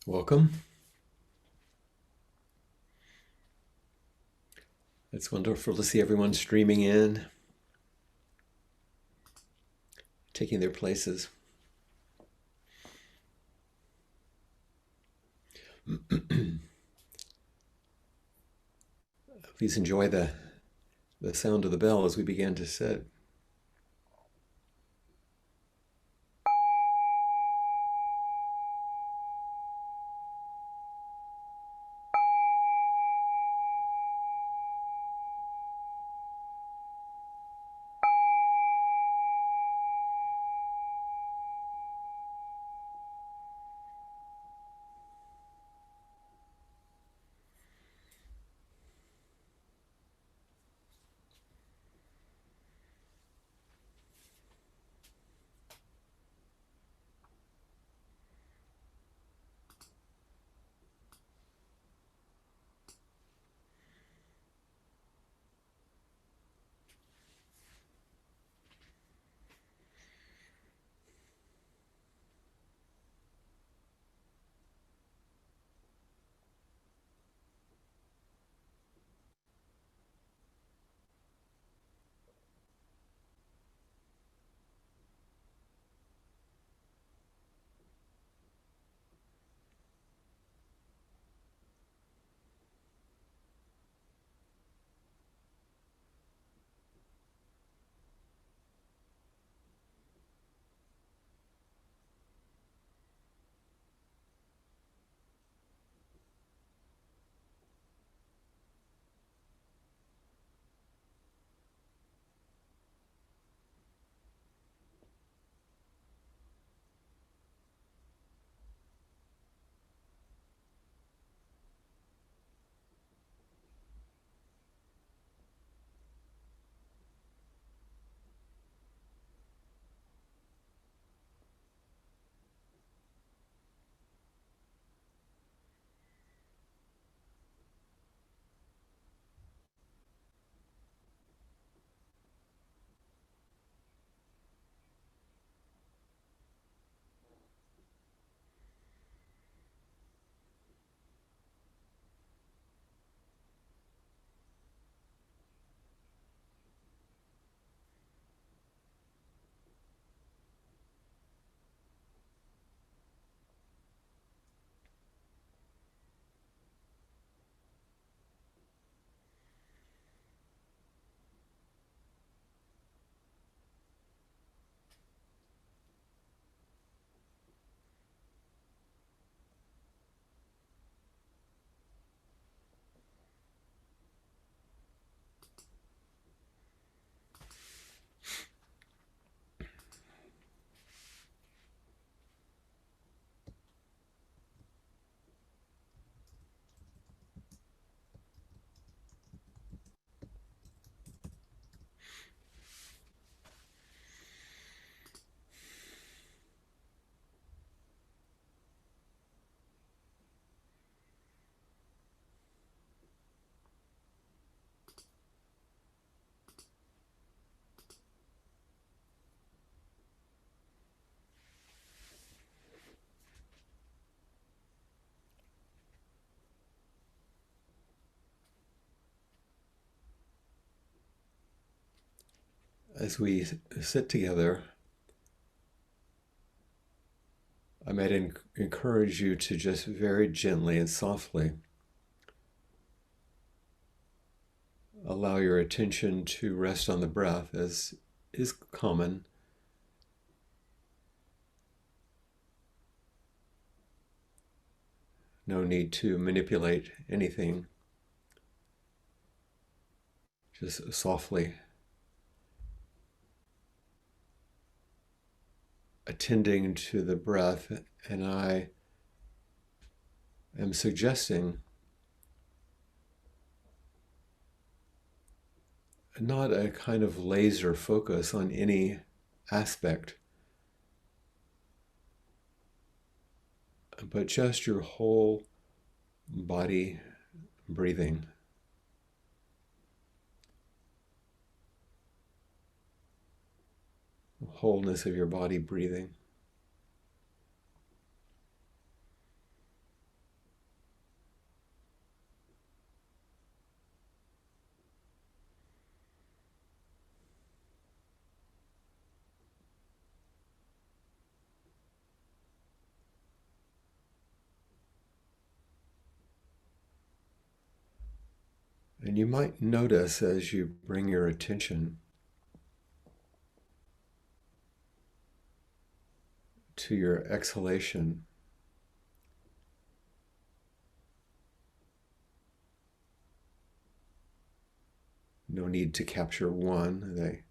Welcome. It's wonderful to see everyone streaming in, taking their places. Please enjoy the sound of the bell as we begin to sit. As we sit together, I might encourage you to just very gently and softly allow your attention to rest on the breath, as is common. No need to manipulate anything, just softly attending to the breath. And I am suggesting not a kind of laser focus on any aspect, but just your whole body breathing. Wholeness of your body breathing. And you might notice as you bring your attention to your exhalation, no need to capture one, they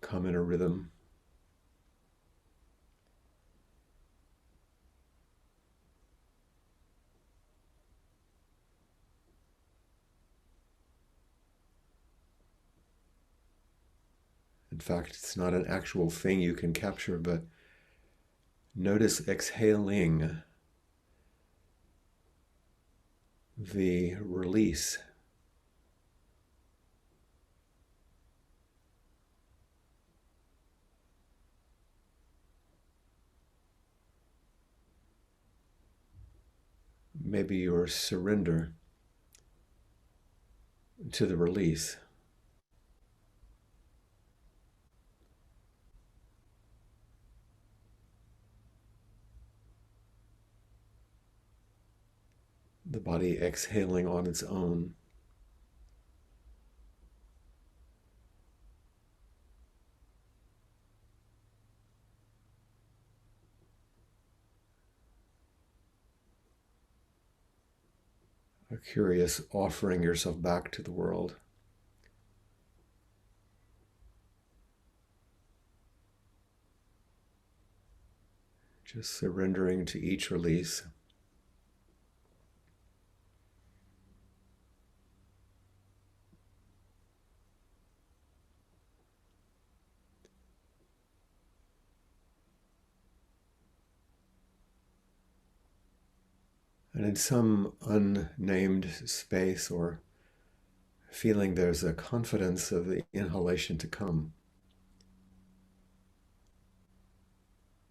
come in a rhythm. In fact, it's not an actual thing you can capture, but notice exhaling the release. Maybe your surrender to the release. The body exhaling on its own. A curious offering yourself back to the world. Just surrendering to each release. And in some unnamed space or feeling, there's a confidence of the inhalation to come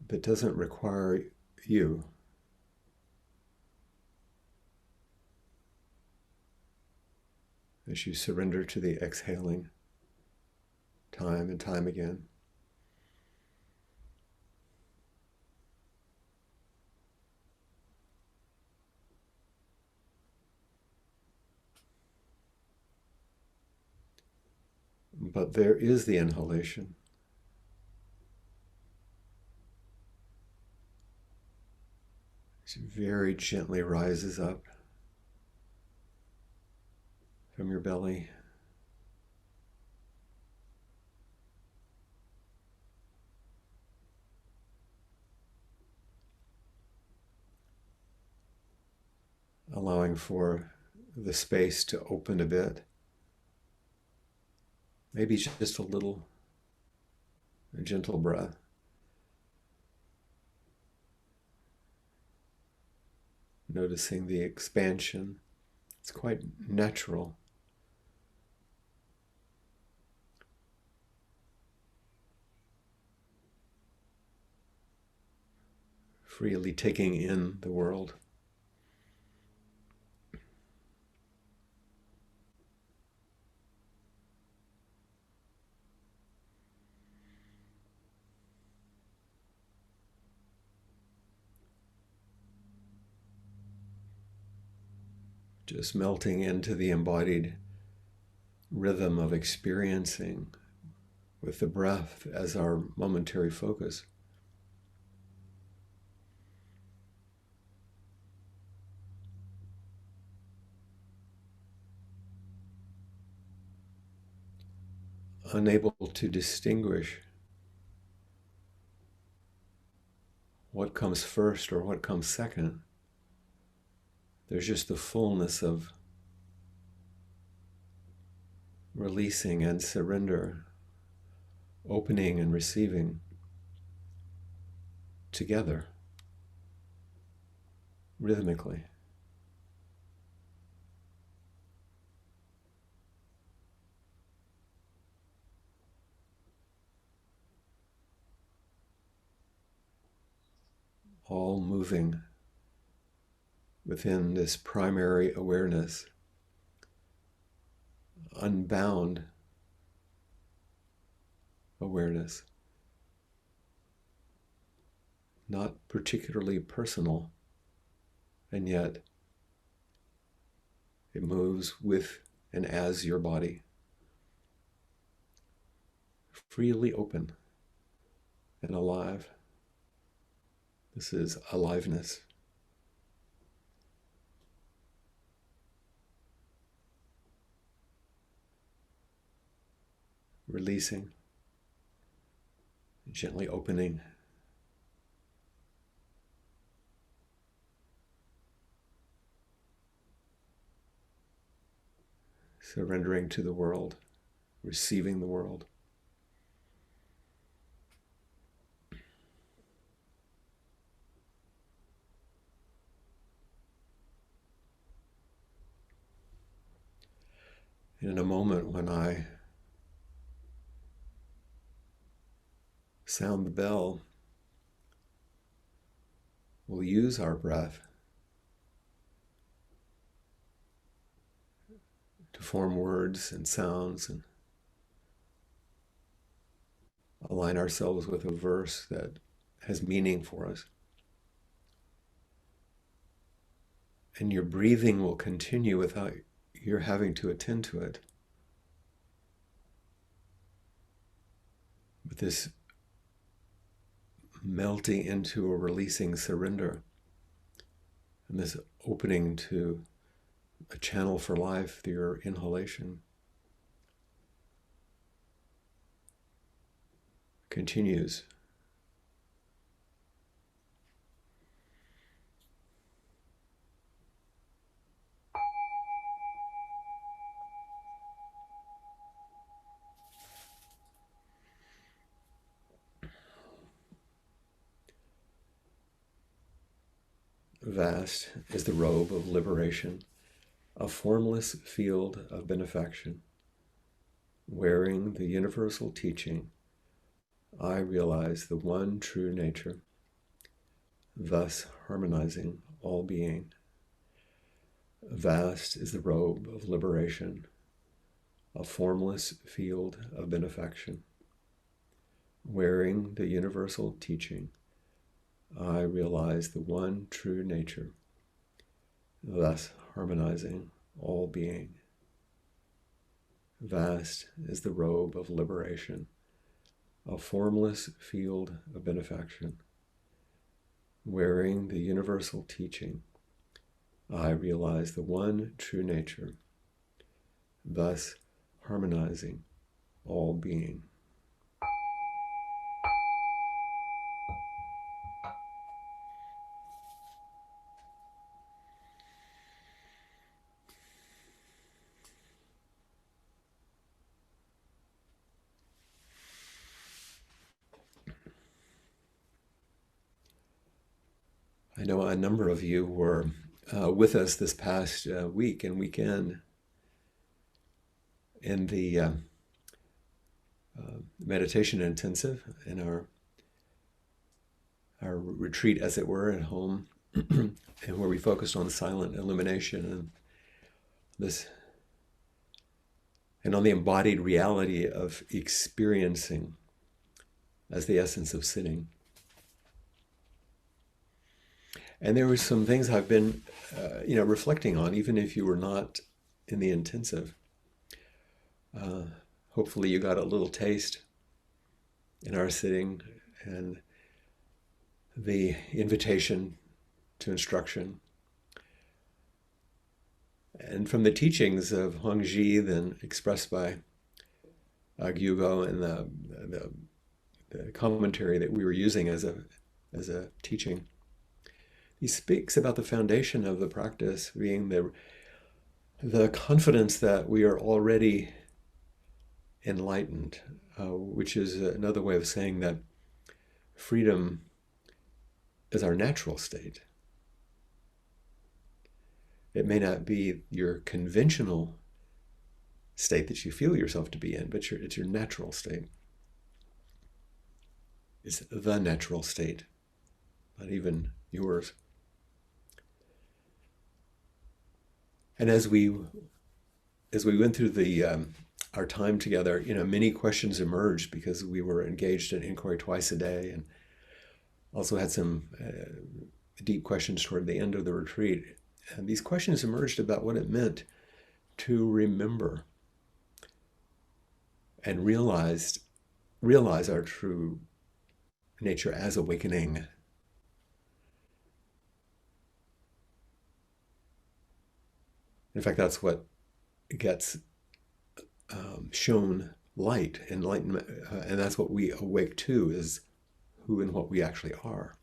that doesn't require you. As you surrender to the exhaling time and time again. But there is the inhalation. It very gently rises up from your belly. Allowing for the space to open a bit. Maybe just a gentle breath. Noticing the expansion. It's quite natural. Freely taking in the world. Just melting into the embodied rhythm of experiencing with the breath as our momentary focus. Unable to distinguish what comes first or what comes second. There's just the fullness of releasing and surrender, opening and receiving together, rhythmically. All moving within this primary awareness, unbound awareness, not particularly personal, and yet it moves with and as your body, freely open and alive. This is aliveness. Releasing, gently opening. Surrendering to the world, receiving the world. And in a moment when I sound the bell, we'll use our breath to form words and sounds and align ourselves with a verse that has meaning for us. And your breathing will continue without your having to attend to it. With this melting into a releasing surrender, and this opening to a channel for life through your inhalation continues. Vast is the robe of liberation, a formless field of benefaction. Wearing the universal teaching, I realize the one true nature, thus harmonizing all being. Vast is the robe of liberation, a formless field of benefaction. Wearing the universal teaching, I realize the one true nature, thus harmonizing all being. Vast is the robe of liberation, a formless field of benefaction. Wearing the universal teaching, I realize the one true nature, thus harmonizing all being. I know a number of you were with us this past week and weekend in the meditation intensive in our retreat, as it were, at home, and where we focused on silent illumination and this, and on the embodied reality of experiencing as the essence of sitting. And there were some things I've been, reflecting on, even if you were not in the intensive. Hopefully you got a little taste in our sitting and the invitation to instruction. And from the teachings of Huangji, then expressed by Gyugo, and the commentary that we were using as a teaching, he speaks about the foundation of the practice being the confidence that we are already enlightened, which is another way of saying that freedom is our natural state. It may not be your conventional state that you feel yourself to be in, but it's your natural state. It's the natural state, not even yours. And as we went through our time together, many questions emerged because we were engaged in inquiry twice a day, and also had some deep questions toward the end of the retreat. And these questions emerged about what it meant to remember and realize our true nature as awakening. In fact, that's what gets shown light, enlightenment, and that's what we awake to, is who and what we actually are.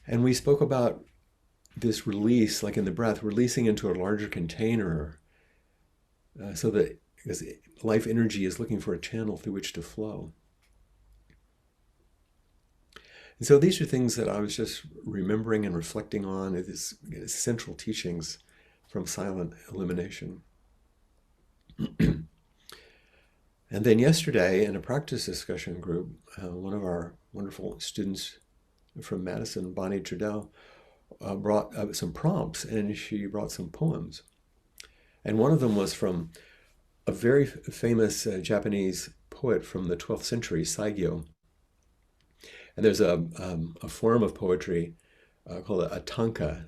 And we spoke about this release, like in the breath, releasing into a larger container, so that, because life energy is looking for a channel through which to flow. And so these are things that I was just remembering and reflecting on, these central teachings from silent elimination. And then yesterday, in a practice discussion group, one of our wonderful students from Madison, Bonnie Trudell, brought some prompts, and she brought some poems. And one of them was from a very famous Japanese poet from the 12th century, Saigyo. And there's a form of poetry called a tanka,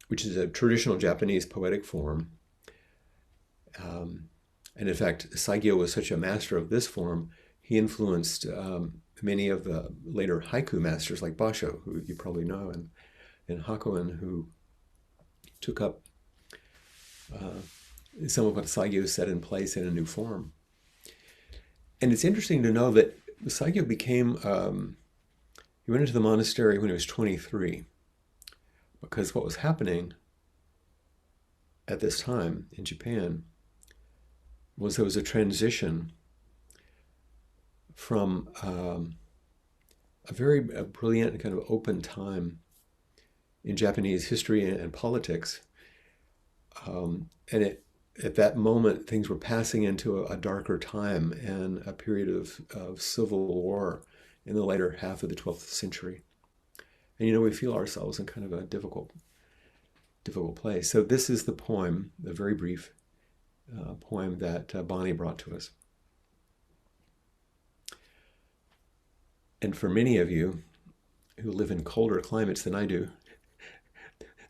which is a traditional Japanese poetic form. And in fact, Saigyo was such a master of this form, he influenced many of the later haiku masters like Basho, who you probably know, and Hakuin, who took up some of what Saigyo set in place in a new form. And it's interesting to know that Saigyo became, he went into the monastery when he was 23, because what was happening at this time in Japan was there was a transition from a very brilliant kind of open time in Japanese history and politics. And at that moment, things were passing into a darker time and a period of civil war in the later half of the 12th century. And we feel ourselves in kind of a difficult place. So this is the poem, a very brief poem that Bonnie brought to us. And for many of you who live in colder climates than I do,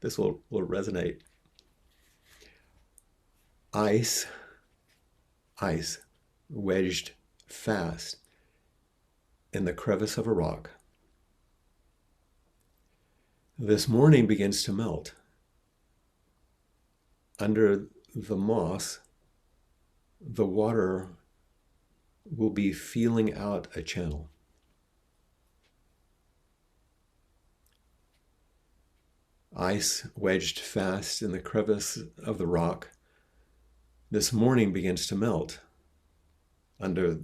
this will resonate. Ice, wedged fast in the crevice of a rock. This morning begins to melt. Under the moss, the water will be feeling out a channel. Ice wedged fast in the crevice of the rock. This morning begins to melt. Under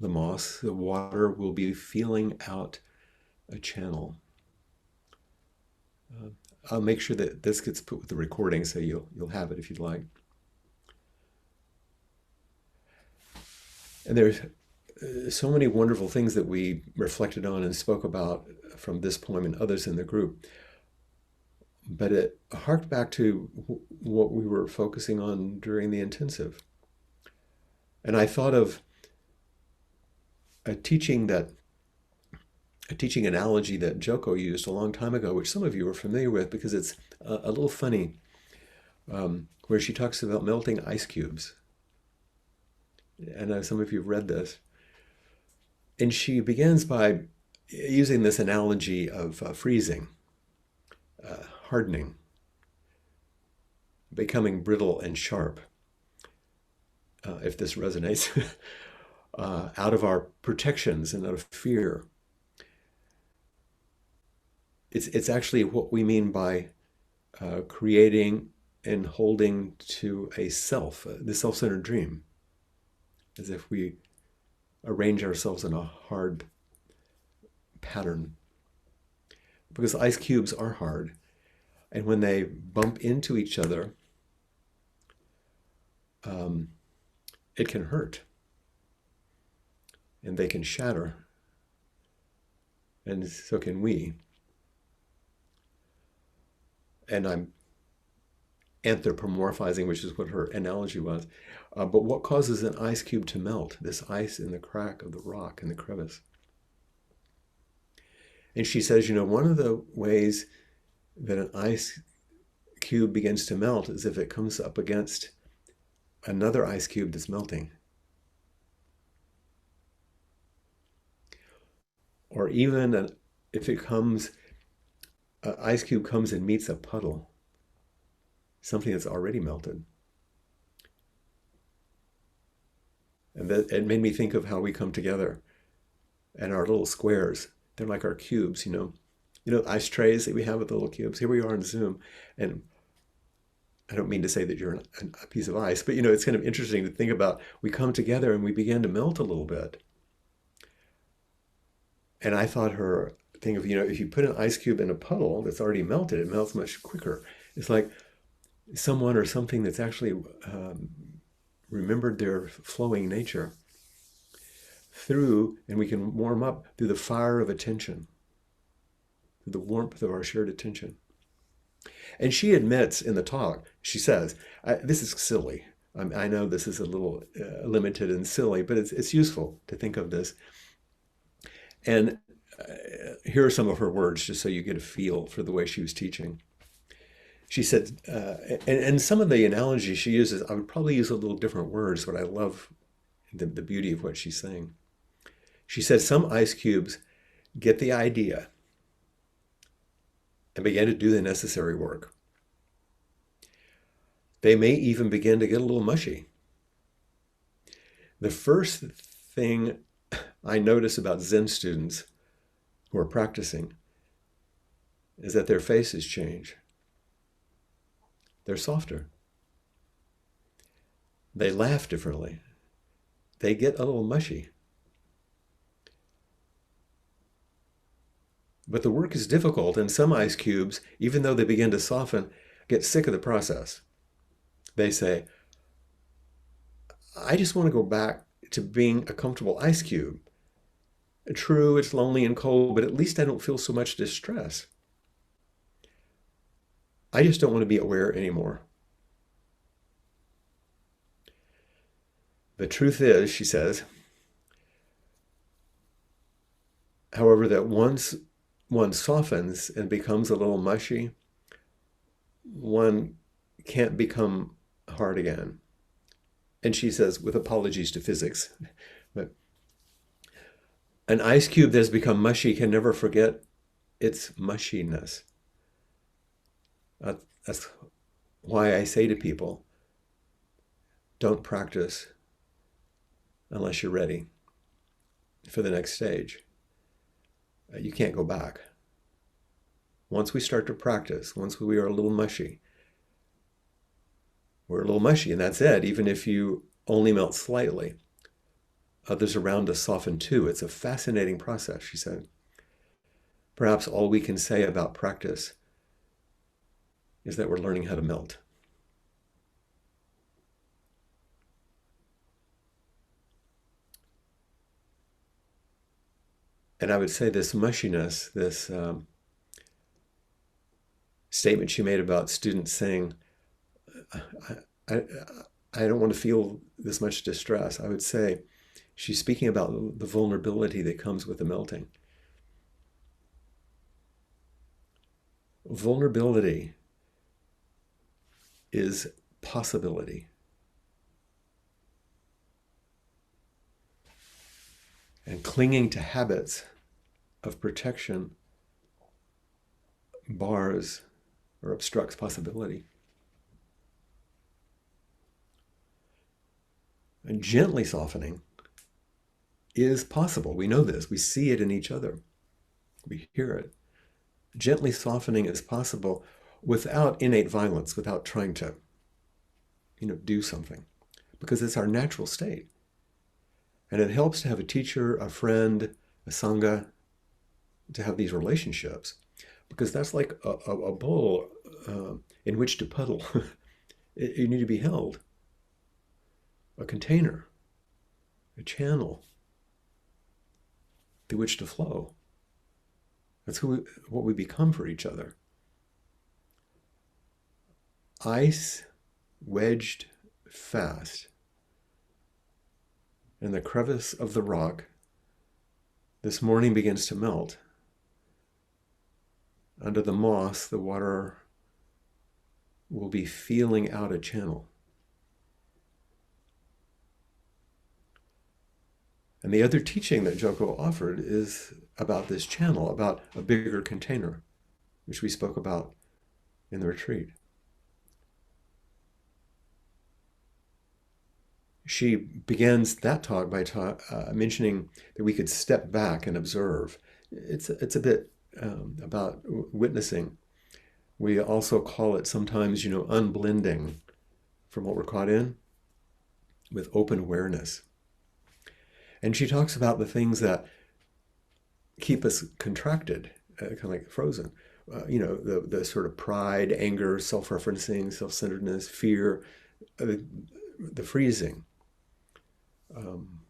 the moss, the water will be feeling out a channel. I'll make sure that this gets put with the recording, so you'll have it if you'd like. And there's so many wonderful things that we reflected on and spoke about from this poem and others in the group. But it harked back to what we were focusing on during the intensive. And I thought of a teaching analogy that Joko used a long time ago, which some of you are familiar with because it's a little funny, where she talks about melting ice cubes. And some of you have read this. And she begins by using this analogy of freezing, hardening, becoming brittle and sharp, if this resonates, out of our protections and out of fear. It's actually what we mean by creating and holding to a self, the self-centered dream, as if we arrange ourselves in a hard pattern. Because ice cubes are hard, and when they bump into each other, it can hurt, and they can shatter, and so can we. And I'm anthropomorphizing, which is what her analogy was. But what causes an ice cube to melt? This ice in the crack of the rock in the crevice. And she says, one of the ways that an ice cube begins to melt as if it comes up against another ice cube that's melting. Or even if it comes, an ice cube comes and meets a puddle, something that's already melted. And that, it made me think of how we come together and our little squares. They're like our cubes, ice trays that we have with the little cubes. Here we are on Zoom, and I don't mean to say that you're a piece of ice, but it's kind of interesting to think about. We come together and we begin to melt a little bit. And I thought her thing of, if you put an ice cube in a puddle that's already melted, it melts much quicker. It's like someone or something that's actually remembered their flowing nature and we can warm up through the fire of attention, through the warmth of our shared attention. And she admits in the talk, she says, this is silly. I know this is a little limited and silly, but it's useful to think of this. And here are some of her words, just so you get a feel for the way she was teaching. She said, and some of the analogies she uses, I would probably use a little different words, but I love the beauty of what she's saying. She says some ice cubes get the idea and begin to do the necessary work. They may even begin to get a little mushy. The first thing I notice about Zen students who are practicing is that their faces change. They're softer. They laugh differently. They get a little mushy. But the work is difficult, and some ice cubes, even though they begin to soften, get sick of the process. They say, I just want to go back to being a comfortable ice cube. True, it's lonely and cold, but at least I don't feel so much distress. I just don't want to be aware anymore. The truth is, she says, however, that once one softens and becomes a little mushy, one can't become hard again. And she says, with apologies to physics, but an ice cube that has become mushy can never forget its mushiness. That's why I say to people, don't practice unless you're ready for the next stage. You can't go back. Once we start to practice, once we are a little mushy, we're a little mushy, and that's it. Even if you only melt slightly, others around us soften too. It's a fascinating process, she said. Perhaps all we can say about practice is that we're learning how to melt. And I would say this mushiness, this statement she made about students saying, I don't want to feel this much distress. I would say she's speaking about the vulnerability that comes with the melting. Vulnerability is possibility. And clinging to habits of protection bars or obstructs possibility. And gently softening is possible. We know this. We see it in each other. We hear it. Gently softening is possible without innate violence, without trying to, do something, because it's our natural state. And it helps to have a teacher, a friend, a sangha, to have these relationships, because that's like a bowl in which to puddle. You need to be held. A container, a channel through which to flow. That's what we become for each other. Ice wedged fast in the crevice of the rock this morning begins to melt. Under the moss, the water will be feeling out a channel. And the other teaching that Joko offered is about this channel, about a bigger container, which we spoke about in the retreat. She begins that talk by mentioning that we could step back and observe. It's a bit about witnessing. We also call it sometimes, unblending from what we're caught in with open awareness. And she talks about the things that keep us contracted, kind of like frozen. The sort of pride, anger, self-referencing, self-centeredness, fear, the freezing.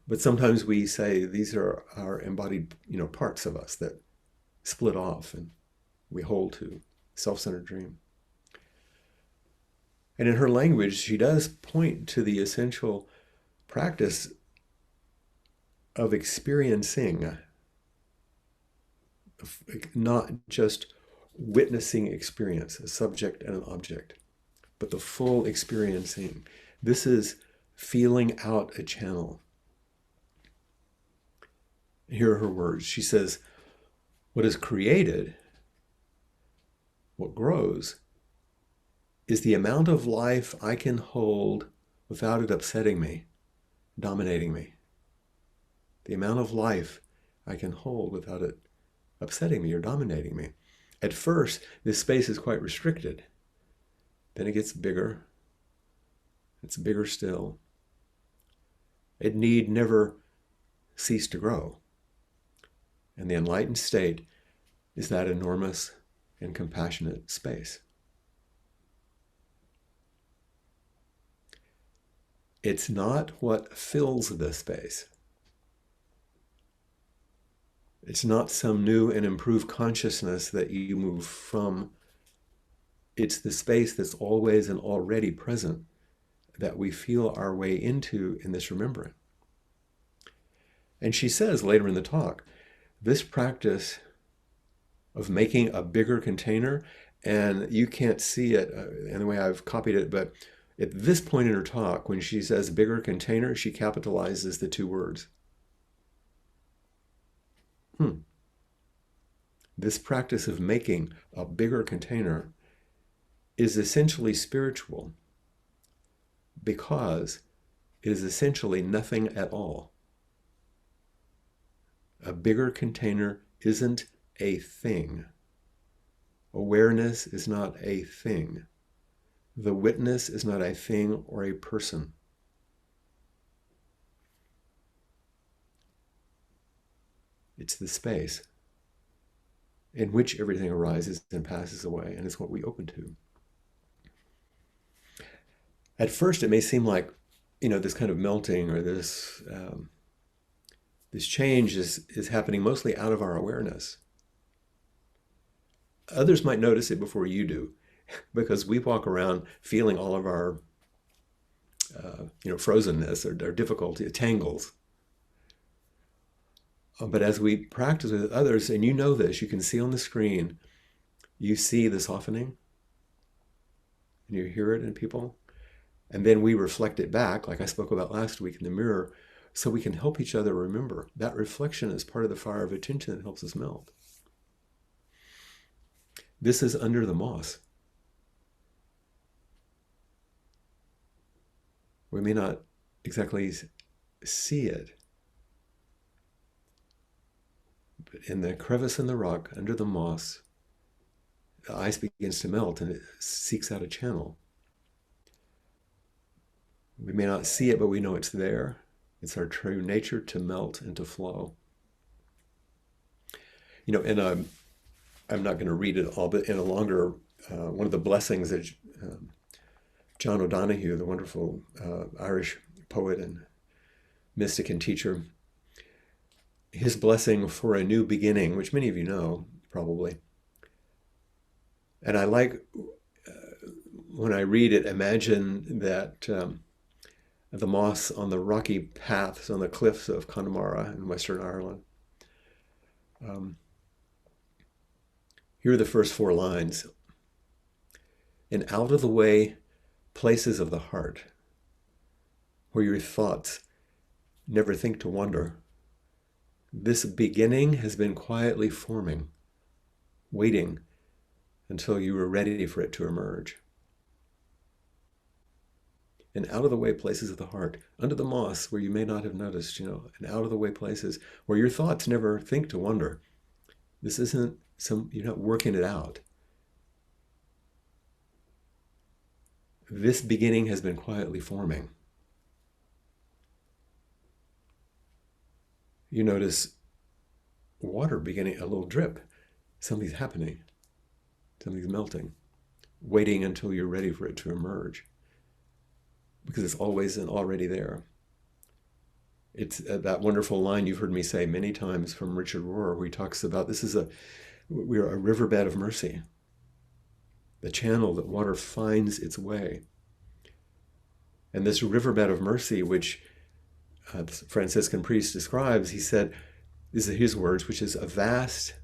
But sometimes we say these are our embodied, parts of us that split off and we hold to self-centered dream. And in her language, she does point to the essential practice of experiencing, not just witnessing experience, a subject and an object, but the full experiencing. This is feeling out a channel. Here are her words. She says, what is created, what grows, is the amount of life I can hold without it upsetting me, dominating me. The amount of life I can hold without it upsetting me or dominating me. At first, this space is quite restricted. Then it gets bigger. It's bigger still. It need never cease to grow. And the enlightened state is that enormous and compassionate space. It's not what fills the space. It's not some new and improved consciousness that you move from. It's the space that's always and already present that we feel our way into in this remembering. And she says later in the talk, this practice of making a bigger container, and you can't see it in the way I've copied it, but at this point in her talk, when she says bigger container, she capitalizes the two words. This practice of making a bigger container is essentially spiritual because it is essentially nothing at all. A bigger container isn't a thing. Awareness is not a thing. The witness is not a thing or a person. It's the space in which everything arises and passes away, and it's what we open to. At first, it may seem like, this kind of melting or this change is happening mostly out of our awareness. Others might notice it before you do, because we walk around feeling all of our, frozenness or difficulty, tangles. But as we practice with others, and you know this, you can see on the screen, you see the softening, and you hear it in people. And then we reflect it back, like I spoke about last week in the mirror, so we can help each other remember. That reflection is part of the fire of attention that helps us melt. This is under the moss. We may not exactly see it, but in the crevice in the rock, under the moss, the ice begins to melt and it seeks out a channel. We may not see it, but we know it's there. It's our true nature to melt and to flow. I'm not going to read it all, but in a longer, one of the blessings that John O'Donohue, the wonderful Irish poet and mystic and teacher, his blessing for a new beginning, which many of you know, probably. And I like, when I read it, imagine that the moss on the rocky paths on the cliffs of Connemara in Western Ireland. Here are the first 4 lines. in out of the way places of the heart where your thoughts never think to wander. This beginning has been quietly forming, waiting until you were ready for it to emerge. In out of the way places of the heart, under the moss where you may not have noticed, in out of the way places where your thoughts never think to wander. This isn't you're not working it out. This beginning has been quietly forming. You notice water beginning, a little drip. Something's happening. Something's melting, waiting until you're ready for it to emerge. Because it's always and already there. It's that wonderful line you've heard me say many times from Richard Rohr, where he talks about we're a riverbed of mercy, the channel that water finds its way. And this riverbed of mercy, which the Franciscan priest describes, he said, these are his words, which is a vast,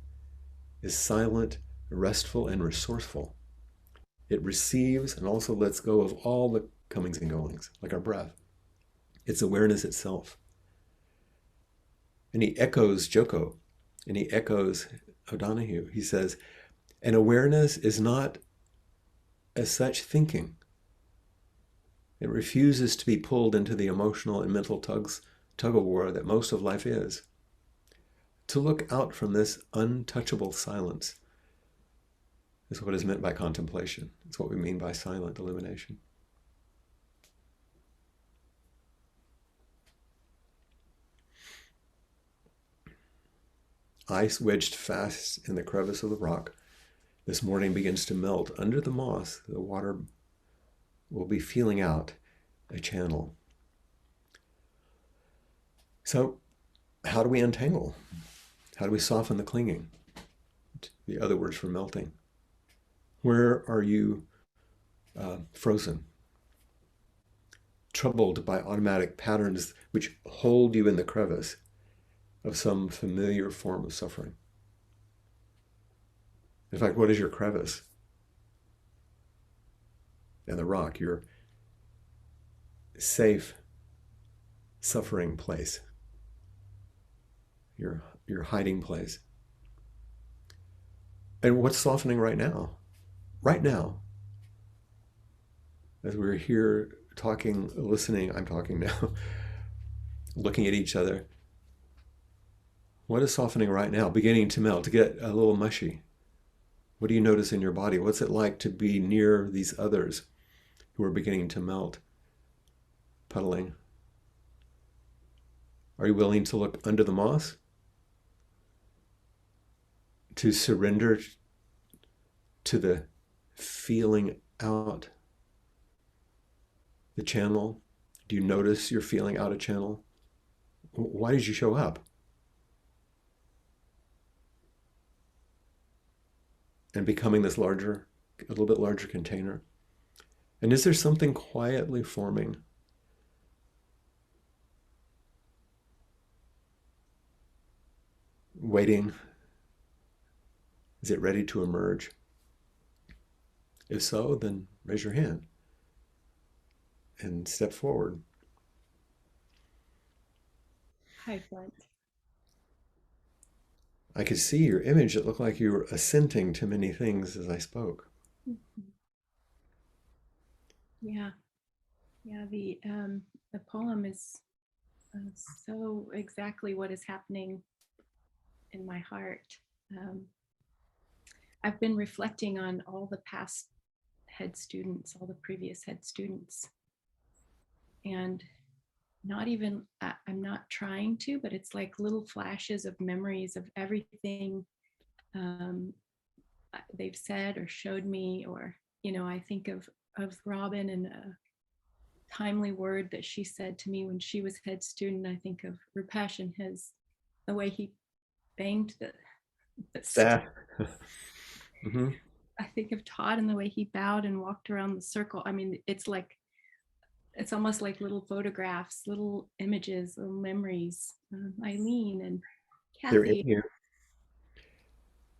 is silent, restful, and resourceful. It receives and also lets go of all the comings and goings, like our breath. It's awareness itself. And he echoes Joko, and he echoes O'Donohue. He says, an awareness is not as such thinking. It refuses to be pulled into the emotional and mental tug of war that most of life is. To look out from this untouchable silence is what is meant by contemplation. It's what we mean by silent illumination. Ice wedged fast in the crevice of the rock, this morning begins to melt. Under the moss, the water will be feeling out a channel. So, how do we untangle? How do we soften the clinging? The other words for melting. Where are you frozen? Troubled by automatic patterns which hold you in the crevice of some familiar form of suffering. In fact, what is your crevice? And the rock, your safe suffering place, your hiding place. And what's softening right now? Right now, as we're here talking, listening, I'm talking now, looking at each other. What is softening right now? Beginning to melt, to get a little mushy. What do you notice in your body? What's it like to be near these others who are beginning to melt, puddling? Are you willing to look under the moss? To surrender to the feeling out the channel? Do you notice you're feeling out a channel? Why did you show up? And becoming this larger, a little bit larger container. And is there something quietly forming? Waiting? Is it ready to emerge? If so, then raise your hand and step forward. Hi, Flint. I could see your image. It looked like you were assenting to many things as I spoke. Mhm. Yeah, yeah. The poem is so exactly what is happening in my heart. Um, I've been reflecting on all the past head students, all the previous head students, and not even I'm not trying to, but it's like little flashes of memories of everything um, they've said or showed me, or I think of Robin and timely word that she said to me when she was head student. I think of Rupesh and the way he banged the Staff. Mm-hmm. I think of Todd and the way he bowed and walked around the circle. I mean, it's almost like little photographs, little images, little memories. Eileen and They're in Kathy, you.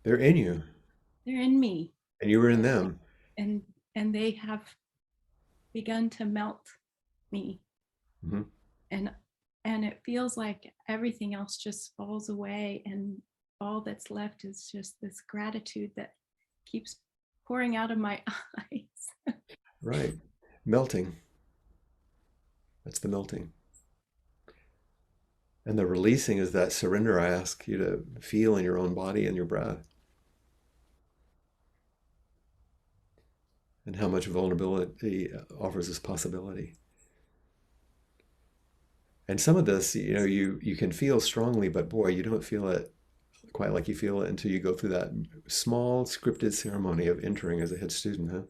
They're in you. they're in me. And you were in And, them. and and they have begun to melt me. Mhm. And it feels like everything else just falls away, and all that's left is just this gratitude that keeps pouring out of my eyes. Right. Melting. That's the melting. And the releasing is that surrender I ask you to feel in your own body and your breath. And how much vulnerability offers this possibility. And some of this, you can feel strongly, but boy, you don't feel it quite like you feel it until you go through that small scripted ceremony of entering as a head student, huh?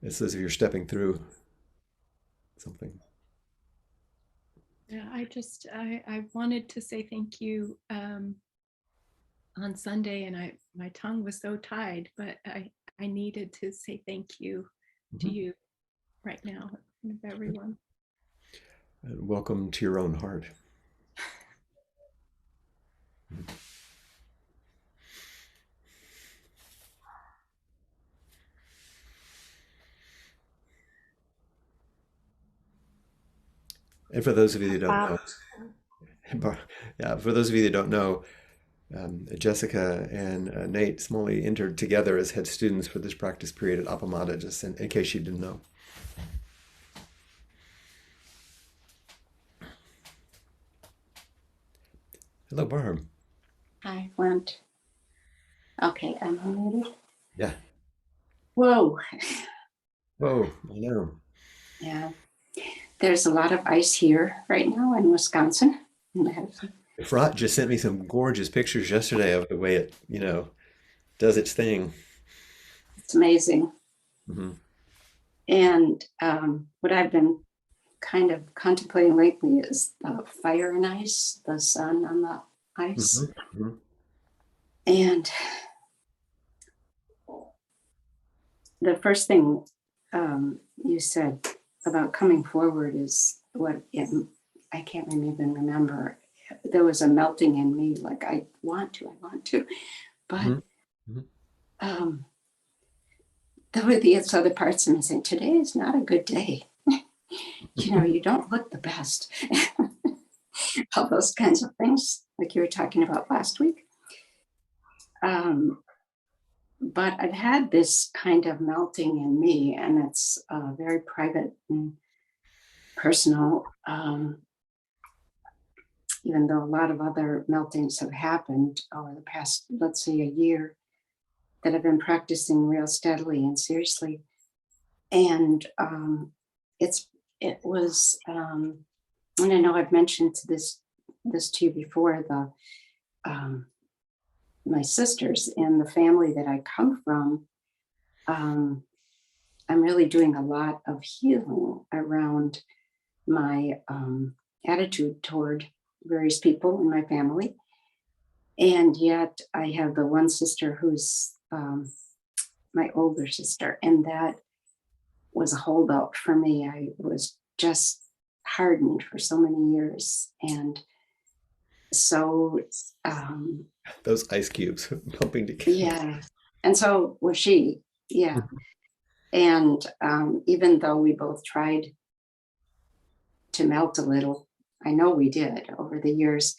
It's as if you're stepping through something. Yeah, I wanted to say thank you on Sunday, and my tongue was so tied, but I needed to say thank you to Mhm. you right now, and everyone. And welcome to your own heart. And for those of you that don't know, yeah, for those of you that don't know, Jessica and Nate Smalley entered together as head students for this practice period at Appamada, just in case you didn't know. Hello, Barb. Hi, Flint. Okay, I'm unmuted. Yeah. Whoa. Whoa, I know. Yeah, there's a lot of ice here right now in Wisconsin. And I have some- Fraught just sent me some gorgeous pictures yesterday of the way it, does its thing. It's amazing. Hmm. And what I've been kind of contemplating lately is the fire and ice, the sun on the ice. Hmm. And the first thing you said about coming forward is I can't even remember. There was a melting in me, like I want to, but Hmm. Hmm. there were these other parts of me saying, today is not a good day. You don't look the best. All those kinds of things, like you were talking about last week. But I've had this kind of melting in me, and it's very private and personal, even though a lot of other meltings have happened over the past, let's say, a year that I've been practicing real steadily and seriously. And it was, and I know I've mentioned this to you before, my sisters and the family that I come from. I'm really doing a lot of healing around my attitude toward various people in my family. And yet I have the one sister who's my older sister, and that was a holdout for me. I was just hardened for so many years. And so, Those ice cubes pumping together. yeah. And so was she. Yeah. And even though we both tried to melt a little, I know we did over the years,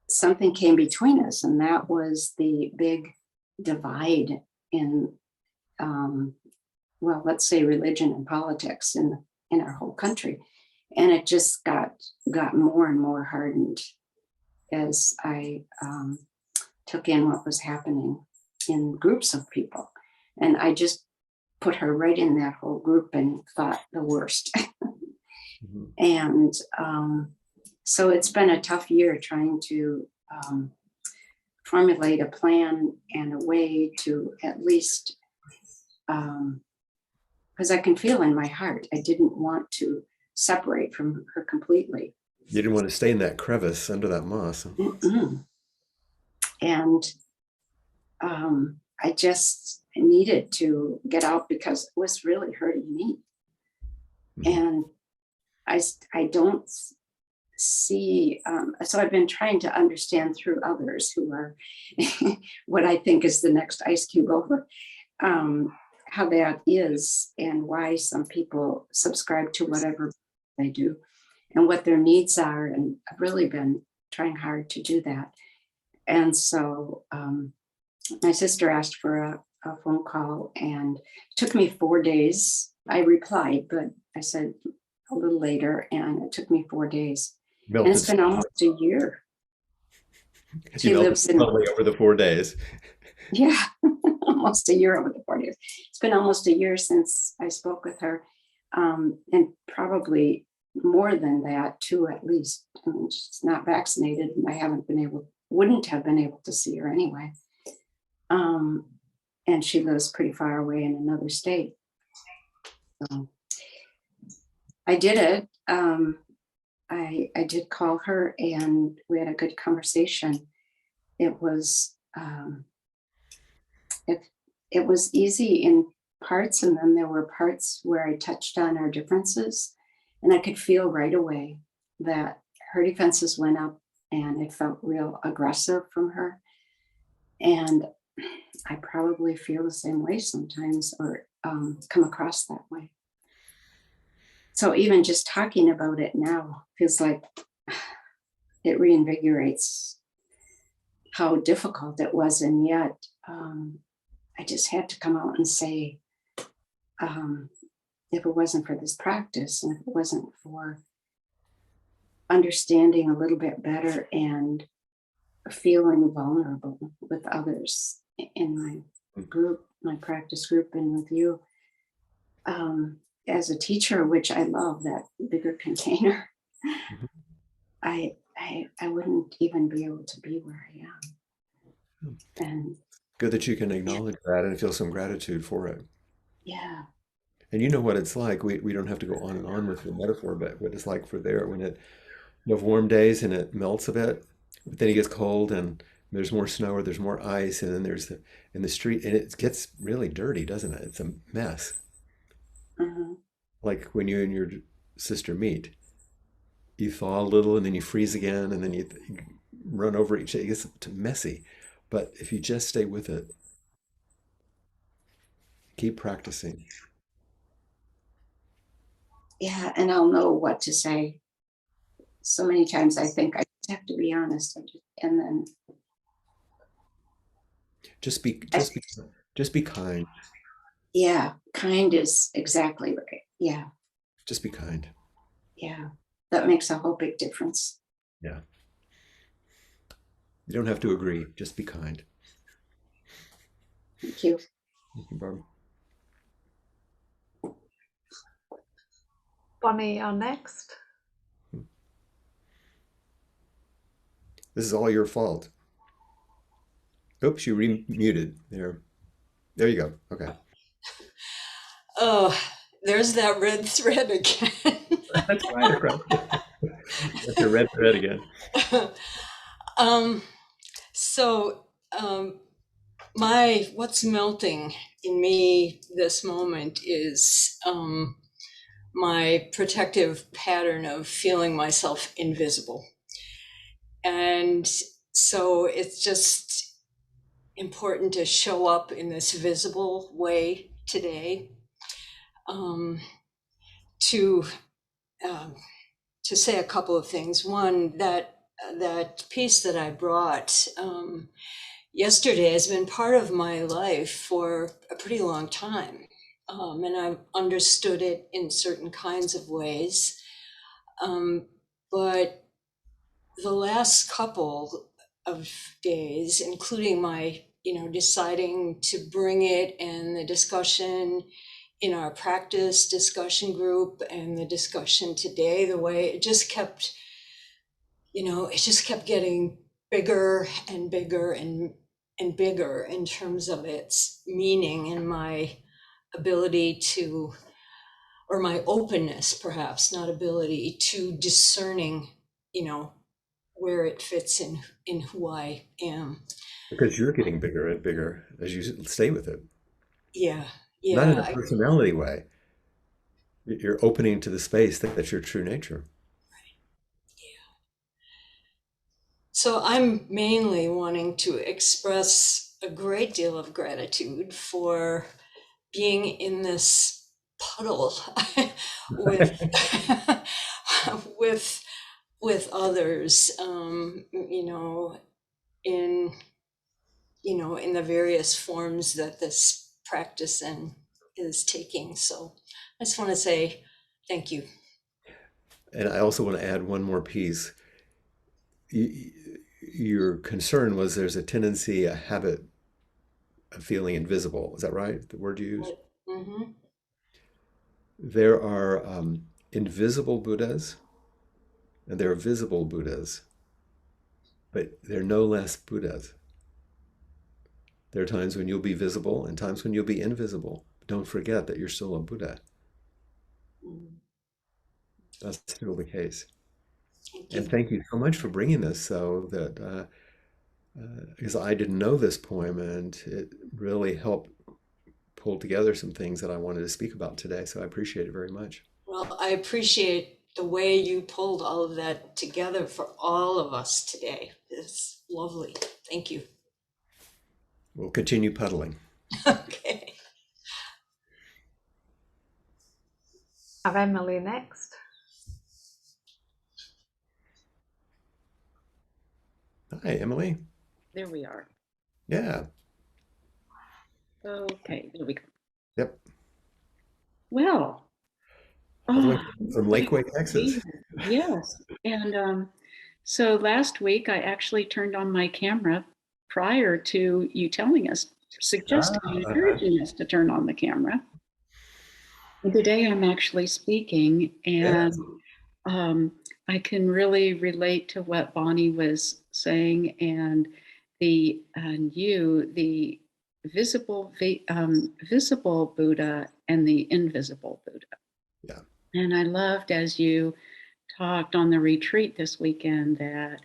something came between us, and that was the big divide in, well, let's say religion and politics in our whole country. And it just got more and more hardened as I took in what was happening in groups of people. And I just put her right in that whole group and thought the worst. Mm-hmm. And so it's been a tough year trying to formulate a plan and a way to at least, because I can feel in my heart, I didn't want to separate from her completely. You didn't want to stay in that crevice under that moss. Mm-mm. And I just needed to get out because it was really hurting me. Mm-hmm. And I don't see, so I've been trying to understand through others who are what I think is the next ice cube over, um, how that is and why some people subscribe to whatever they do and what their needs are. And I've really been trying hard to do that. And so my sister asked for a phone call, and it took me 4 days. I replied, but I said a little later, and it took me 4 days. And Melted it's been almost a year. You She melted lives in, slowly over the 4 days. yeah, almost a year over the 4 days. It's been almost a year since I spoke with her, and probably more than that too, at least. I mean, she's not vaccinated, and I wouldn't have been able to see her anyway. And she lives pretty far away in another state. So I did it. I did call her, and we had a good conversation. It was it it was easy in parts, and then there were parts where I touched on our differences, and I could feel right away that her defenses went up, and it felt real aggressive from her. And I probably feel the same way sometimes, or come across that way. So even just talking about it now feels like it reinvigorates how difficult it was. And yet I just had to come out and say, if it wasn't for this practice, and if it wasn't for understanding a little bit better and feeling vulnerable with others in my group, my practice group, and with you, as a teacher, which I love that bigger container, Mhm. I wouldn't even be able to be where I am. And Good that you can acknowledge that and feel some gratitude for it. yeah, And you know what it's like. We don't have to go on and on with the metaphor, but what it's like for there when it you have warm days and it melts a bit, but then it gets cold and there's more snow or there's more ice, and then there's in the street, and it gets really dirty, doesn't it? It's a mess. mhm, Like when you and your sister meet, you thaw a little and then you freeze again, and then you run over each other. It gets messy. But if you just stay with it, keep practicing. yeah, and I'll know what to say. So many times I think I just have to be honest, and then Just be, I, just be, just be kind. yeah, kind is exactly right. Yeah, Just be kind. yeah, that makes a whole big difference. Yeah. You don't have to agree. Just be kind. Thank you. Thank you, Barb. Bonnie, are next. This is all your fault. Oops, you remuted there. There you go. Okay. Oh, there's that red thread again. That's right across. That's your red thread again. um, so my what's melting in me this moment is my protective pattern of feeling myself invisible. And so it's just important to show up in this visible way today, um, to um, to say a couple of things. One, that piece that I brought yesterday has been part of my life for a pretty long time, and I've understood it in certain kinds of ways. But the last couple of days, including my, deciding to bring it and the discussion in our practice discussion group and the discussion today, the way it just kept getting bigger and bigger and bigger in terms of its meaning and my ability to, or my openness, perhaps not ability to discerning, where it fits in who I am. Because you're getting bigger and bigger as you stay with it. Yeah, Not in a yeah, personality way. You're opening to the space that's your true nature. So I'm mainly wanting to express a great deal of gratitude for being in this puddle with with with others, in in the various forms that this practice is taking. So I just want to say thank you. And I also want to add one more piece. Y- Your concern was there's a tendency, a habit of feeling invisible. Is that right? The word you used? Hmm. There are invisible Buddhas and there are visible Buddhas, but they're no less Buddhas. There are times when you'll be visible and times when you'll be invisible. But don't forget that you're still a Buddha. That's still the case. Thank And you. thank you so much for bringing this so that, because I didn't know this poem and it really helped pull together some things that I wanted to speak about today. So I appreciate it very much. Well, I appreciate the way you pulled all of that together for all of us today. It's lovely. Thank you. We'll continue puddling. Okay. Have Emily next. Hi, Emily. There we are. Yeah. Okay, there we go. Yep. Well, All the way oh, from what a Lakeway, Texas. day. Yes. And so last week I actually turned on my camera prior to you telling us, suggesting, and Ah, encouraging us to turn on the camera. And today I'm actually speaking, and yes. um, I can really relate to what Bonnie was saying, and the visible visible Buddha and the invisible Buddha. Yeah. And I loved as you talked on the retreat this weekend that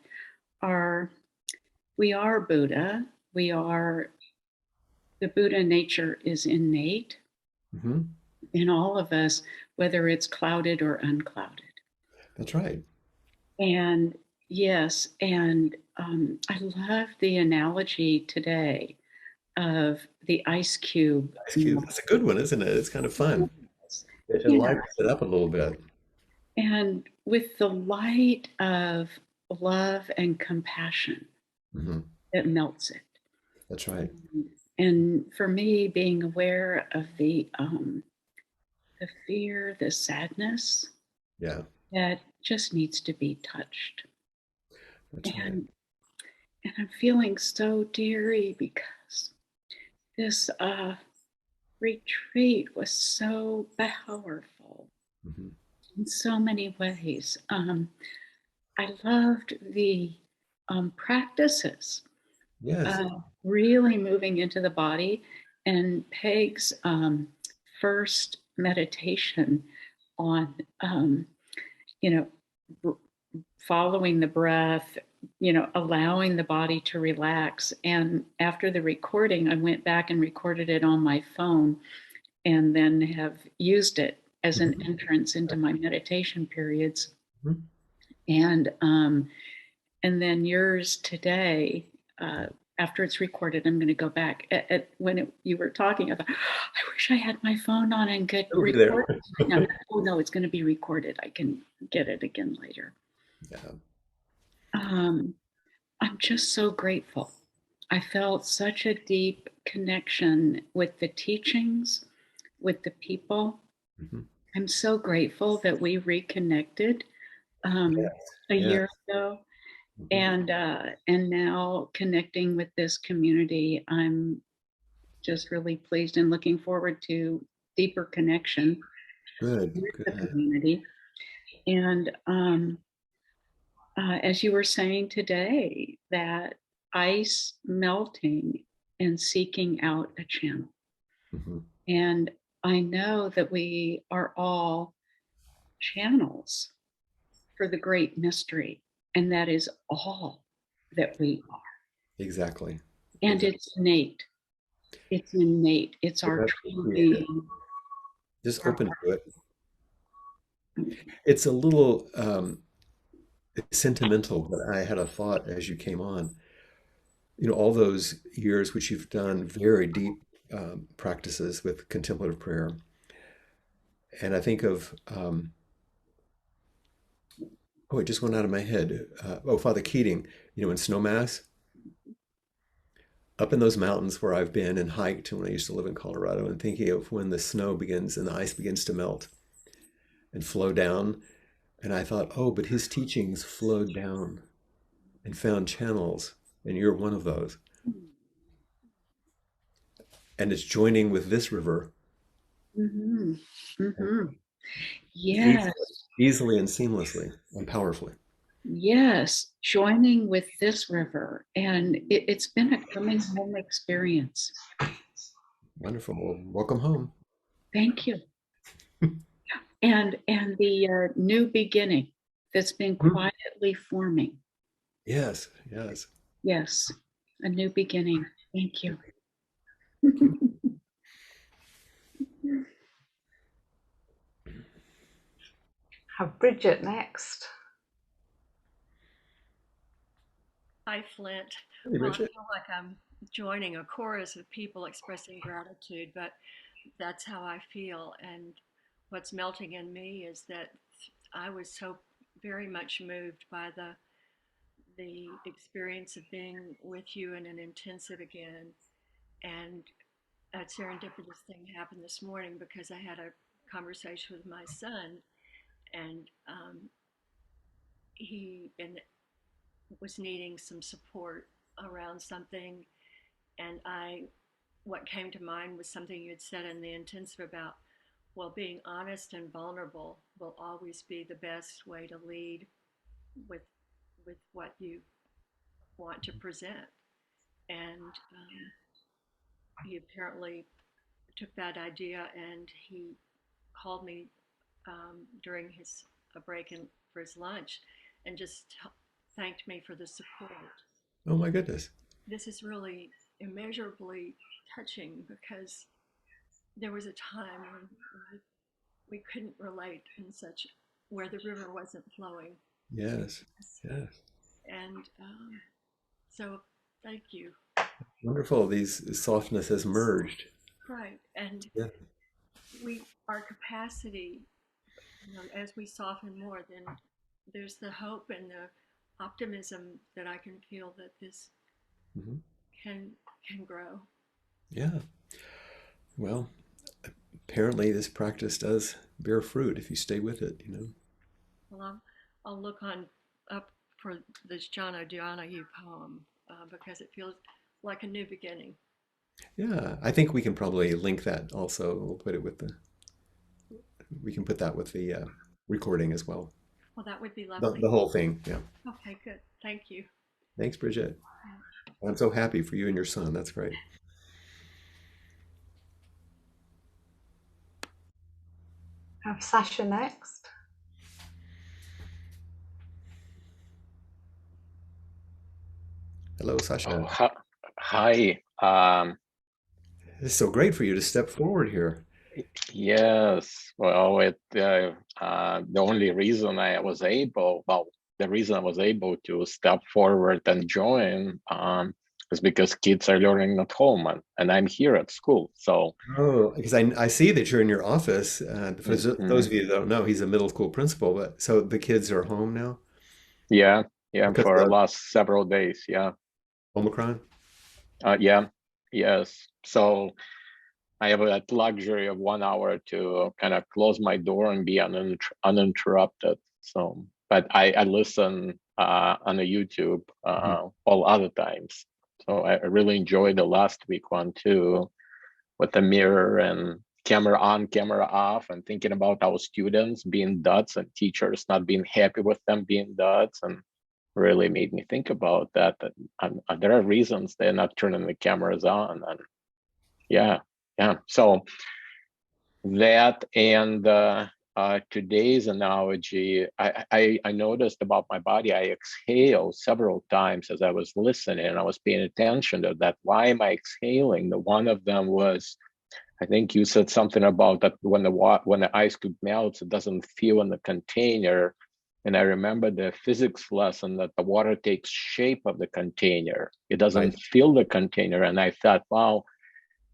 we are Buddha. We are the Buddha nature is innate Hmm. in all of us, whether it's clouded or unclouded. That's right. And yes, and I love the analogy today of the ice cube. Ice Cube. That's a good one, isn't it? It's kind of fun. It Yeah, lightens it up a little bit. and with the light of love and compassion Hmm. that melts it. That's right. And for me, being aware of the fear, the sadness Yeah, that just needs to be touched. that's right. And I'm feeling so deary because this retreat was so powerful Hmm. in so many ways. I loved the practices, Yes. really moving into the body, and Peg's first meditation on, you know, following the breath, allowing the body to relax. And after the recording, I went back and recorded it on my phone and then have used it as an Mhm. entrance into my meditation periods. Mhm. And and then yours today, after it's recorded, I'm going to go back. You were talking, I thought, I wish I had my phone on and could It'll be there. record it right now. Oh no, it's going to be recorded. I can get it again later. Yeah. Um, I'm just so grateful. I felt such a deep connection with the teachings, with the people. Mhm. I'm so grateful that we reconnected um, Yes. a Yeah. year ago, Mhm. and now connecting with this community. I'm just really pleased and looking forward to deeper connection Good. with the Good. community. And as you were saying today, that ice melting and seeking out a channel. Mhm. And I know that we are all channels for the great mystery, and that is all that we are. Exactly. And Exactly. it's innate. It's innate. It's You our have to true create it. being. Just Our open to it. It's a little it's sentimental, but I had a thought as you came on. All those years which you've done very deep practices with contemplative prayer, and I think of oh, it just went out of my head. Oh, Father Keating, in Snowmass, up in those mountains where I've been and hiked when I used to live in Colorado, and thinking of when the snow begins and the ice begins to melt and flow down. And I thought, oh, but his teachings flowed down and found channels, and you're one of those. And it's joining with this river Mm-hmm. Mm-hmm. easily, Yes. easily and seamlessly and powerfully. Yes. Joining with this river. And it's been a coming home experience. Wonderful. Well, welcome home. Thank you. And the new beginning that's been quietly forming. Yes, yes. Yes. A new beginning. Thank you. Have Bridget next. Hi, Flint. Hey, Well, I Bridget. feel like I'm joining a chorus of people expressing gratitude, but that's how I feel. And what's melting in me is that I was so very much moved by the experience of being with you in an intensive again. And a serendipitous thing happened this morning because I had a conversation with my son, and he was needing some support around something, and what came to mind was something you had said in the intensive about, well, being honest and vulnerable will always be the best way to lead with what you want to present. And he apparently took that idea, and he called me during his a break in, for his lunch, and just thanked me for the support. Oh my goodness. This is really immeasurably touching because there was a time when we couldn't relate in such where the river wasn't flowing. Yes, yes. And so thank you. Wonderful. These softness has merged. Right. And Yeah. our capacity, as we soften more, then there's the hope and the optimism that I can feel that this Hmm. can can grow. Yeah. Well, apparently this practice does bear fruit if you stay with it. Well, I'll look on up for this Jana Dhyana You poem because it feels like a new beginning. Yeah, I think we can probably link that also. We can put that with the recording as well. Well, that would be The, lovely. the whole thing. Yeah. Okay, good. Thank you. Thanks, Bridget. I'm so happy for you and your son. That's great. Have Sasha next. Hello, Oh, Sasha. hi. It's so great for you to step forward here. Yes. Well, the only reason I was able, well, the reason I was able to step forward and join, is because kids are learning at home, and I'm here at school. So, Oh, because I see that you're in your office. For those mhm. of you that don't know, he's a middle school principal. But so the kids are home now Yeah, yeah, because of for the the last several days. Yeah, Omicron. yeah, yes. So I have that luxury of 1 hour to kind of close my door and be uninterrupted. So, but I listen on the YouTube Mhm. all other times. So I really enjoyed the last week one too, with the mirror and camera on, camera off, and thinking about our students being duds and teachers not being happy with them being duds, and really made me think about that. There are reasons they're not turning the cameras on, and yeah, yeah. So that and today's analogy, I noticed about my body. I exhaled several times as I was listening, and I was paying attention to that. Why am I exhaling? The one of them was, I think you said something about that when the ice cube melts, it doesn't feel in the container. And I remember the physics lesson that the water takes shape of the container. It doesn't Right. fill the container. And I thought, wow,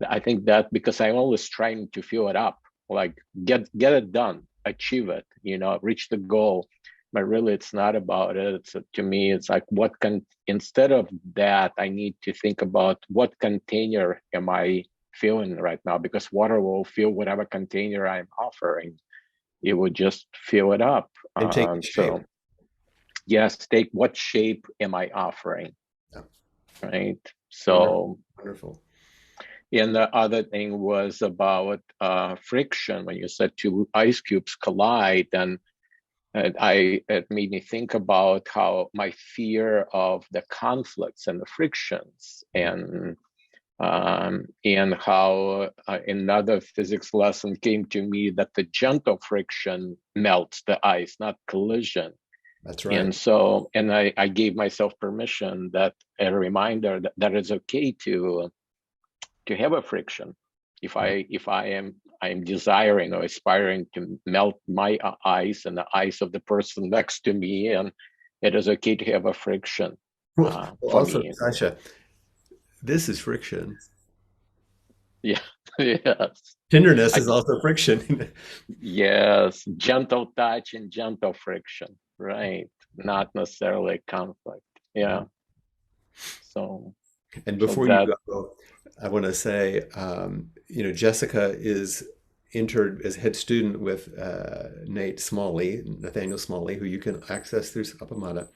I think that because I'm always trying to fill it up, like get it done, achieve it, reach the goal. But really, it's not about it. To me, it's like instead of that, I need to think about what container am I filling right now, because water will fill whatever container I'm offering. It would just fill it up. And take the shape. So yes, take what shape am I offering? Yeah. Right. So wonderful. And the other thing was about friction. When you said two ice cubes collide, and it made me think about how my fear of the conflicts and the frictions, and how another physics lesson came to me that the gentle friction melts the ice, not collision. That's right. And so, and I gave myself permission, that a reminder that it's okay to have a friction. If I am desiring or aspiring to melt my ice and the ice of the person next to me, and it is okay to have a friction Well, for also, me. Sasha, this is friction. Yeah. Yes. Tenderness is also friction. Yes, gentle touch and gentle friction, right? Not necessarily conflict. Yeah. So. And before you go, I want to say, Jessica is entered as head student with Nathaniel Smalley, who you can access through Appamada.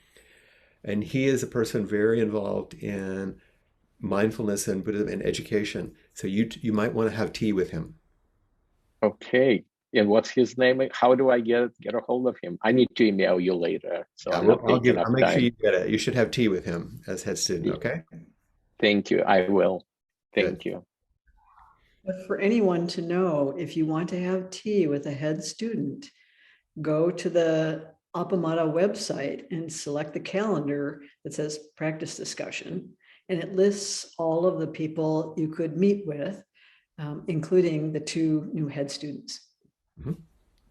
And he is a person very involved in mindfulness and Buddhism and education. So you might want to have tea with him. Okay. And what's his name? How do I get a hold of him? I need to email you later, so I'm not taking up I'll make sure time. you get it. You should have tea with him as head student, okay? Thank you. I will. Thank you. But for anyone to know, if you want to have tea with a head student, go to the Appamada website and select the calendar that says practice discussion. And it lists all of the people you could meet with, including the 2 new head students. Mm-hmm.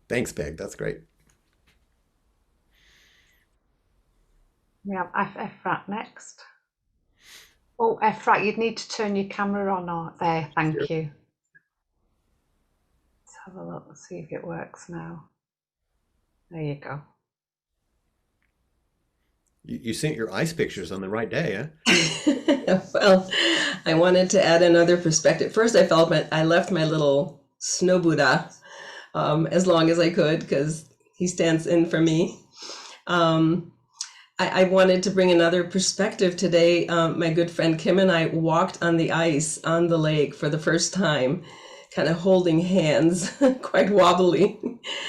Thanks, Peg. That's great. Yeah, Efrat next. Oh, Efrat, you'd need to turn your camera on there. Thank you. Let's have a look and see if it works now. There you go. You sent your ice pictures on the right day, huh? Well, I wanted to add another perspective. First, I left my little snow Buddha as long as I could, because he stands in for me. I wanted to bring another perspective today. My good friend Kim and I walked on the ice on the lake for the first time, kind of holding hands, quite wobbly.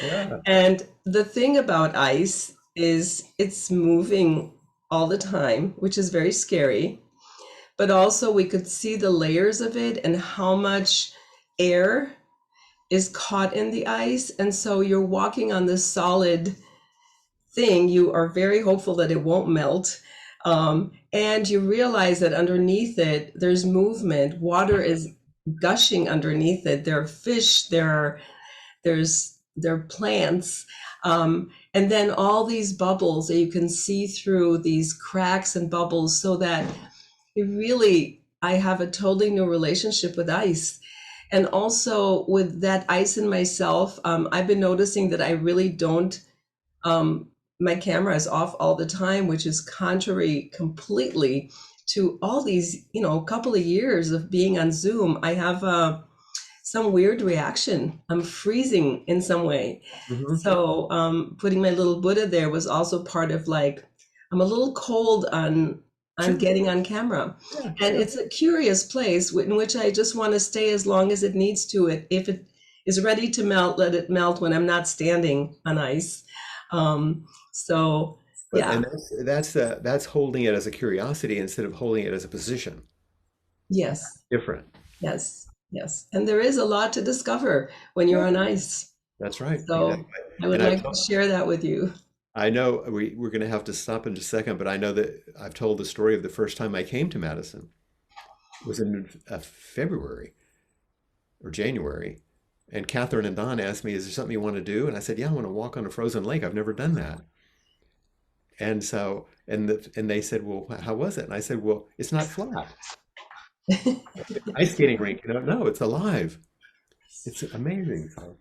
Yeah. And the thing about ice is it's moving all the time, which is very scary. But also we could see the layers of it and how much air is caught in the ice. And so you're walking on this solid thing. You are very hopeful that it won't melt. And you realize that underneath it, there's movement. Water is gushing underneath it. There are fish, there are plants. And then all these bubbles that you can see through these cracks and bubbles, so that I have a totally new relationship with ice. And also with that ice in myself, I've been noticing that I really don't, my camera is off all the time, which is contrary completely to all these, couple of years of being on Zoom. I have some weird reaction. I'm freezing in some way. Mm-hmm. So putting my little Buddha there was also part of I'm a little cold on getting on camera. Yeah, and it's a curious place in which I just want to stay as long as it needs to. If it is ready to melt, let it melt when I'm not standing on ice. And that's holding it as a curiosity instead of holding it as a position. Yes. Different. Yes. And there is a lot to discover when you're on ice. That's right. So exactly. I would like to share that with you. I know we're going to have to stop in just a second, but I know that I've told the story of the first time I came to Madison. It was in February or January. And Catherine and Don asked me, is there something you want to do? And I said, yeah, I want to walk on a frozen lake. I've never done that. And so, and they said, well, how was it? And I said, well, it's not flat. Ice skating rink, no, it's alive. It's amazing. So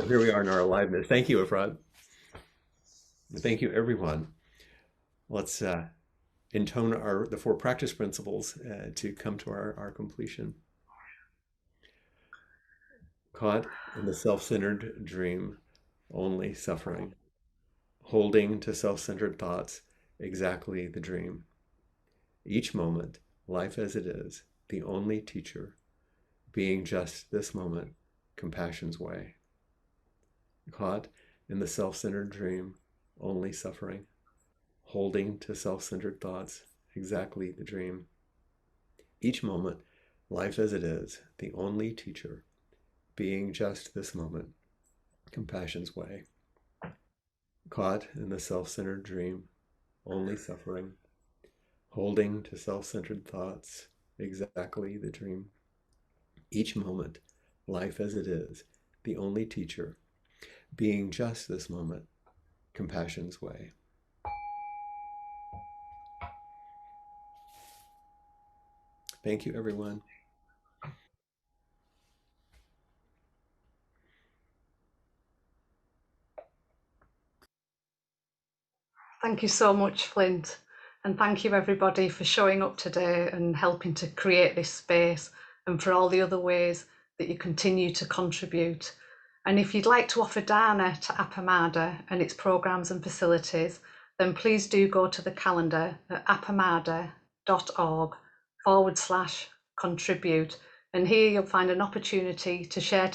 here we are in our aliveness. Thank you, Efrat. Thank you, everyone. Let's intone the 4 practice principles to come to our completion. Caught in the self-centered dream, only suffering. Holding to self-centered thoughts, exactly the dream. Each moment, life as it is, the only teacher, being just this moment, compassion's way. Caught in the self-centered dream, only suffering. Holding to self-centered thoughts, exactly the dream. Each moment, life as it is, the only teacher, being just this moment, compassion's way. Caught in the self-centered dream, only suffering. Holding to self-centered thoughts, exactly the dream. Each moment, life as it is, the only teacher, being just this moment, compassion's way. Thank you, everyone. Thank you so much, Flint. And thank you, everybody, for showing up today and helping to create this space, and for all the other ways that you continue to contribute. And if you'd like to offer dana to Appamada and its programs and facilities, then please do go to the calendar at appamada.org/contribute. And here you'll find an opportunity to share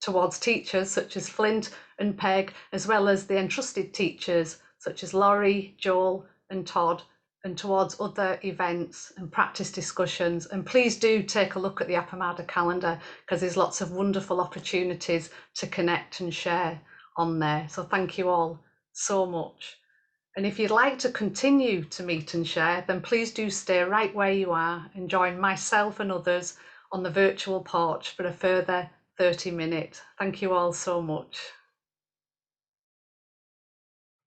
towards teachers such as Flint and Peg, as well as the entrusted teachers such as Laurie, Joel and Todd, and towards other events and practice discussions. And please do take a look at the Appamada calendar, because there's lots of wonderful opportunities to connect and share on there. So thank you all so much. And if you'd like to continue to meet and share, then please do stay right where you are and join myself and others on the virtual porch for a further 30 minutes. Thank you all so much.